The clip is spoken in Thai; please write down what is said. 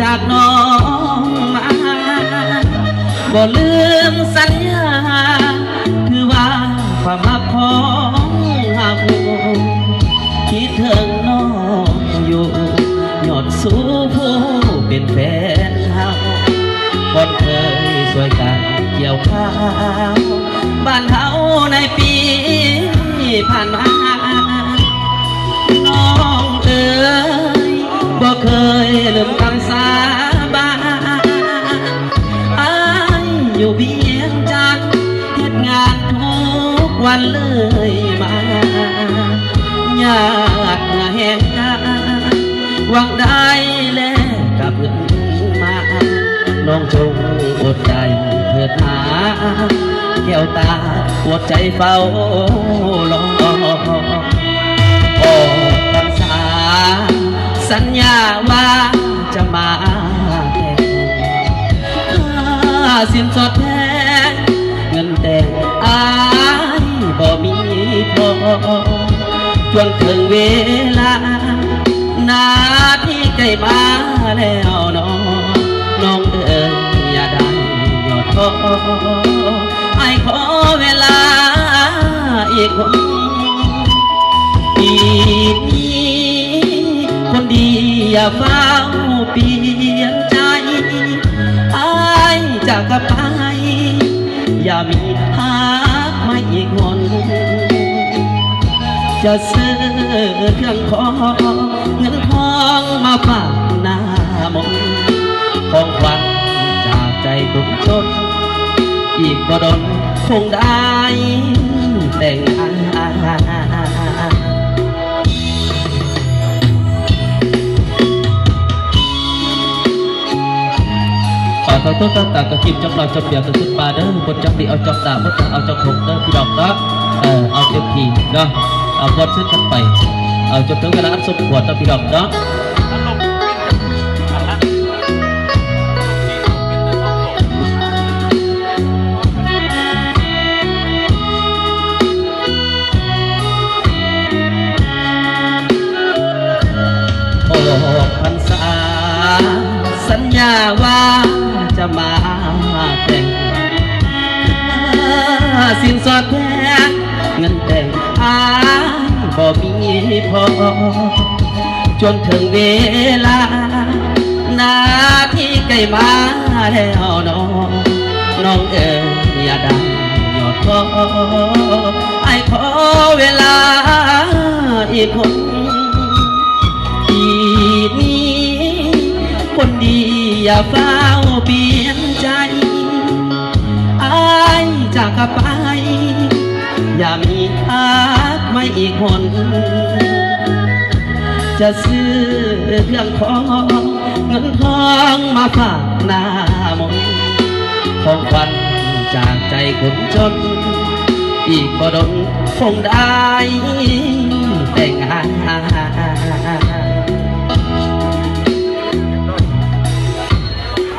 จากน้องมาบ่ลืมสัญญาคือว่าความรักของเราคิดถึงน้องอยู่ยอดสู้ผู้เป็นแฟนเราก่อนเคยช่วยกันเกี่ยวข้าวบ้านเฮาในปีผ่านมาน้องเอ๋ยบ่เคยลืมคำสาบานอ้ายอยู่เวียงจันทน์เฮ็ดงานทุกวันเลยมาญาติแห่งกันหวังได้แล้วกับเพิ่นมาน้องจงอดใจเถิดหาแก้วตาปวดใจเฝ้ารอออกพรรษาสัญญาว่าจะมาแทนสินสอดแทนเงินแต่งอายบ่มีพอจนถึงเวลานาที่ใกล้มาแล้วน้องเอ๋ยอย่าได้ยอดท้อไอ้ขอเวลาอีกคนปีนี้คนดีอย่าเฝ้าเปลี่ยนใจไอ้จากกับไปอย่ามีหักไม่อีกคนจะซื้อเครื่องของเงินทองมาฝากหน้ามนของขวัญจากใจทุกชนอีกบ่ดนคงได้แต่งงานป่าเขาต้นตากระกิบจับเราจับเดียวสุดป่าเด้อบนจับดีเอาจับตาบนเอาจับหกเด้อพี่ดอกก็เอาเต็มทีเนาะเอาพอดซื้อกันไปเอาจนถึงเวลาอันสมควรต่อพี่ดอกเนาะโอ้พรรษาสัญญาว่าจะมาแต่งสินสอดแทนเงินแต่งอ้ายบ่มีพอจนถึงเวลานาที่ใกล้มาแล้วน้องเอ๋ยอย่าดังยอดท้อไอ้ขอเวลาอีกคนปีนี้คนดีอย่าเฝ้าเปลี่ยนใจอ้ายจากกับไปอย่ามีหักไม่อีกคนจะซื้อเครื่องของเงินทองมาฝากหน้ามนของขวัญจากใจคนจนอีกบ่ดนคงได้